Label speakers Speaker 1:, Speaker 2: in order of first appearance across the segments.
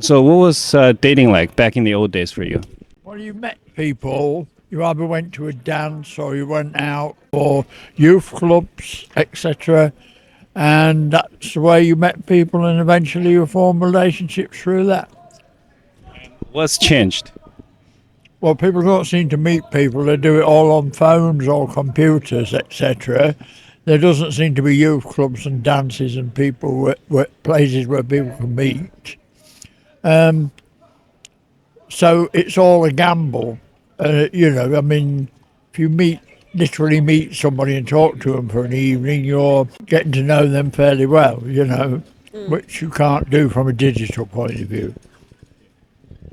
Speaker 1: So what was dating like back in the old days for you?
Speaker 2: Well, you met people. You either went to a dance or you went out or youth clubs, etc. And that's the way you met people, and eventually you form relationships through that.
Speaker 1: What's changed?
Speaker 2: Well, people don't seem to meet people. They do it all on phones or computers, etc. There doesn't seem to be youth clubs and dances and places where people can meet. So it's all a gamble. I mean, if you literally meet somebody and talk to them for an evening, you're getting to know them fairly well, which you can't do from a digital point of view.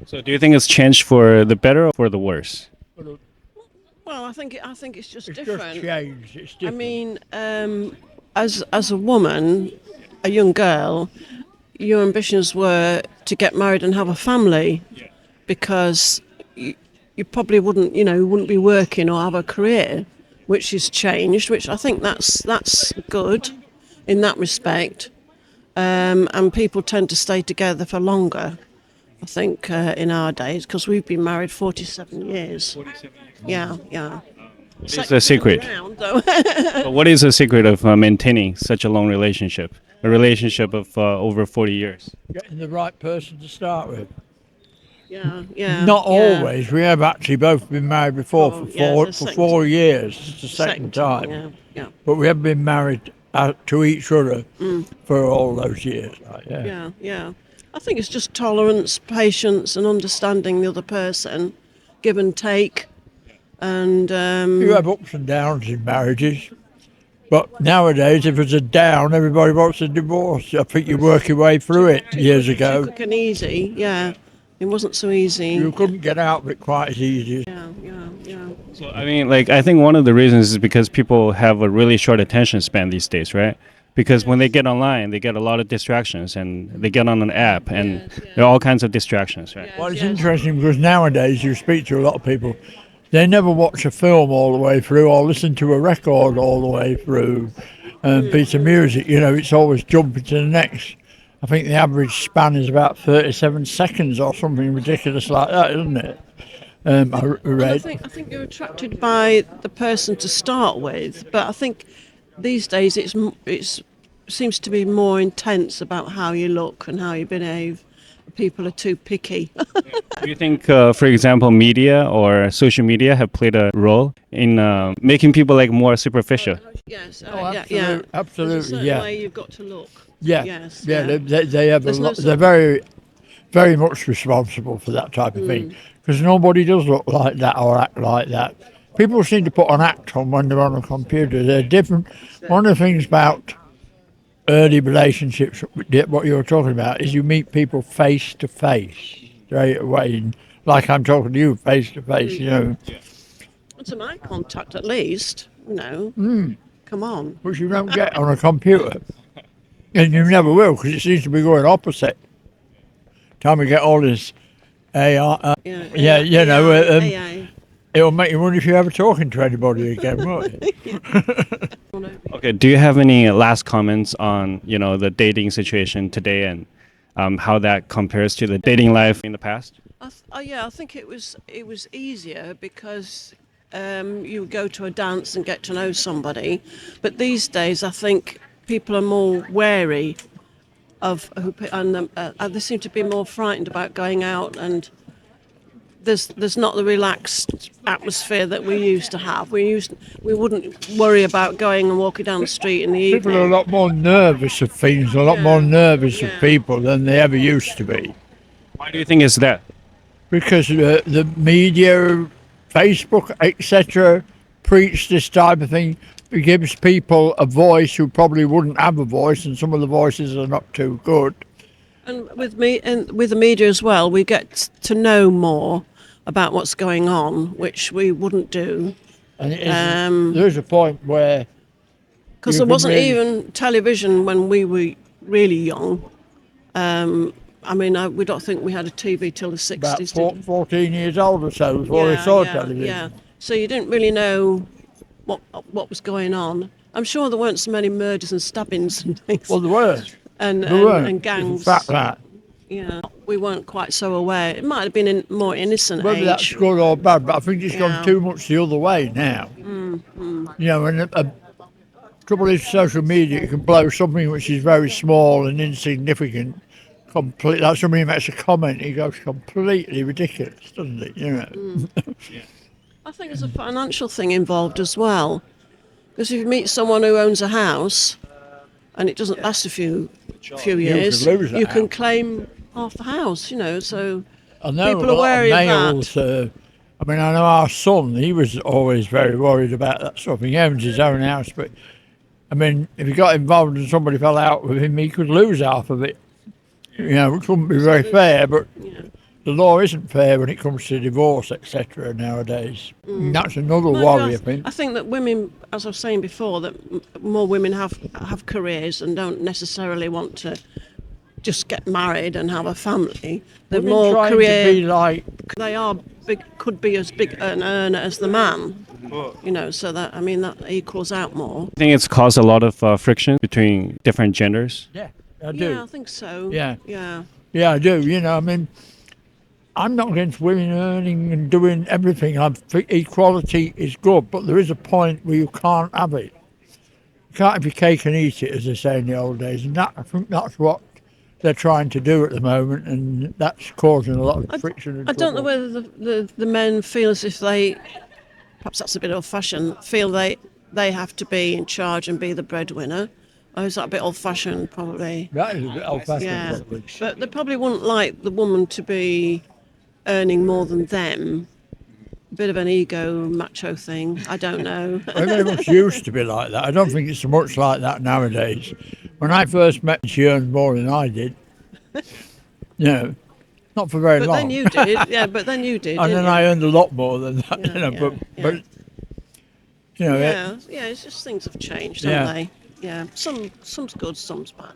Speaker 1: So do you think it's changed for the better or for the worse?
Speaker 3: Well, I think it's just
Speaker 2: It's
Speaker 3: different.
Speaker 2: just changed. It's different.
Speaker 3: I mean, as a woman, a young girl, your ambitions were to get married and have a family, because you probably wouldn't be working or have a career, which has changed. Which I think that's good in that respect, and people tend to stay together for longer. I think in our days, because we've been married 47 years. 47 years. Yeah.
Speaker 1: What is the secret? But what is the secret of maintaining such a long relationship? A relationship of over 40 years?
Speaker 2: Getting the right person to start with.
Speaker 3: Yeah.
Speaker 2: Not always. We have actually both been married before for 4 years. It's the second time.
Speaker 3: Yeah.
Speaker 2: But we have been married to each other for all those years.
Speaker 3: Yeah. I think it's just tolerance, patience, and understanding the other person, give and take. And
Speaker 2: you have ups and downs in marriages, but nowadays, if it's a down, everybody wants a divorce. I think you work your way through it years ago.
Speaker 3: Too quick and easy, yeah. It wasn't so easy.
Speaker 2: You couldn't get out of it quite as easy.
Speaker 3: Yeah.
Speaker 1: So I mean, I think one of the reasons is because people have a really short attention span these days, right? Because when they get online, they get a lot of distractions, and they get on an app, and there are all kinds of distractions, right?
Speaker 2: Well, it's interesting because nowadays you speak to a lot of people, they never watch a film all the way through or listen to a record all the way through, piece of music. It's always jumping to the next. I think the average span is about 37 seconds or something ridiculous like that, isn't it?
Speaker 3: I think you're attracted by the person to start with, but I think these days it seems to be more intense about how you look and how you behave. People are too picky.
Speaker 1: Do you think, for example, media or social media have played a role in making people more superficial?
Speaker 3: Yes.
Speaker 2: Absolutely.
Speaker 3: There's a certain way you've got to look.
Speaker 2: Yeah.
Speaker 3: Yes.
Speaker 2: They have a lot. They're very, very much responsible for that type of thing, because nobody does look like that or act like that. People seem to put an act on when they're on a computer. They're different. One of the things about early relationships, what you were talking about, is you meet people face to face straight away, like I'm talking to you face to face.
Speaker 3: To my contact, at least. Come on.
Speaker 2: Which you don't get on a computer, and you never will, because it seems to be going opposite. Time we get all this AI.
Speaker 3: AI.
Speaker 2: It'll make you wonder if you're ever talking to anybody again, won't it?
Speaker 1: Okay, do you have any last comments on, the dating situation today and how that compares to the dating life in the past?
Speaker 3: I think it was easier because you would go to a dance and get to know somebody. But these days, I think people are more wary of they seem to be more frightened about going out, and there's not the relaxed atmosphere that we used to have. We wouldn't worry about going and walking down the street in the evening.
Speaker 2: People are a lot more nervous of things, a lot more nervous of people than they ever used to be.
Speaker 1: Why do you think it's that?
Speaker 2: Because the media, Facebook, etc., preach this type of thing. It gives people a voice who probably wouldn't have a voice, and some of the voices are not too good.
Speaker 3: And with the media as well, we get to know more about what's going on, which we wouldn't do.
Speaker 2: And there's a point where,
Speaker 3: because there wasn't even television when we were really young. We don't think we had a TV till the 60s.
Speaker 2: About 14 years old or so before we saw television.
Speaker 3: Yeah, so you didn't really know what was going on. I'm sure there weren't so many murders and stabbings and things.
Speaker 2: Well, there were.
Speaker 3: And gangs.
Speaker 2: In fact, that.
Speaker 3: Yeah. we weren't quite so aware. It might have been in more innocent
Speaker 2: Whether
Speaker 3: age.
Speaker 2: that's good or bad, but I think it's
Speaker 3: Yeah.
Speaker 2: gone too much the other way now. You know, and a trouble is social media can blow something which is very small and insignificant. Complete. Like somebody makes a comment, it goes completely ridiculous, doesn't it? You know.
Speaker 3: I think there's a financial thing involved as well. Because if you meet someone who owns a house and it doesn't last a few years,
Speaker 2: could lose that
Speaker 3: you can
Speaker 2: house.
Speaker 3: claim half the house, you know, so
Speaker 2: I know
Speaker 3: people
Speaker 2: a
Speaker 3: are
Speaker 2: lot
Speaker 3: wary
Speaker 2: of
Speaker 3: of
Speaker 2: males.
Speaker 3: that.
Speaker 2: I mean, I know our son. He was always very worried about that sort of thing. He owns his own house, but I mean, if he got involved and somebody fell out with him, he could lose half of it. You know, it wouldn't be very fair, but the law isn't fair when it comes to divorce, etc. nowadays. And that's another worry, I think.
Speaker 3: I think that women, as I was saying before, that more women have careers and don't necessarily want to just get married and have a family. They're
Speaker 2: Women
Speaker 3: more
Speaker 2: trying
Speaker 3: career.
Speaker 2: to be like,
Speaker 3: They are big, could be as big an earner as the man. You know, so that I mean that equals out more.
Speaker 1: I think it's caused a lot of friction between different genders.
Speaker 2: yeah, I do.
Speaker 3: Yeah, I think so.
Speaker 2: Yeah.
Speaker 3: Yeah.
Speaker 2: Yeah, I do. You know, I mean, I'm not against women earning and doing everything. I think equality is good, but there is a point where you can't have it. You can't have your cake and eat it, as they say in the old days. And that, I think that's what they're trying to do at the moment, and that's causing a lot of friction and
Speaker 3: I don't know
Speaker 2: trouble.
Speaker 3: whether the men feel as if they, perhaps that's a bit old-fashioned, feel they have to be in charge and be the breadwinner. Or is that a bit old-fashioned, probably?
Speaker 2: That is a bit old-fashioned,
Speaker 3: Yeah.
Speaker 2: probably.
Speaker 3: But they probably wouldn't like the woman to be earning more than them. A bit of an ego macho thing. I don't know.
Speaker 2: It very much used to be like that. I don't think it's so much like that nowadays. When I first met her, she earned more than I did. You know, not for very
Speaker 3: But
Speaker 2: long.
Speaker 3: then you did. Yeah, but then you did.
Speaker 2: and
Speaker 3: didn't
Speaker 2: then
Speaker 3: you?
Speaker 2: I earned a lot more than that.
Speaker 3: Yeah,
Speaker 2: you know,
Speaker 3: yeah,
Speaker 2: but you know,
Speaker 3: Yeah, it's just things have changed,
Speaker 2: Yeah.
Speaker 3: haven't they? Yeah, some's good, some's bad.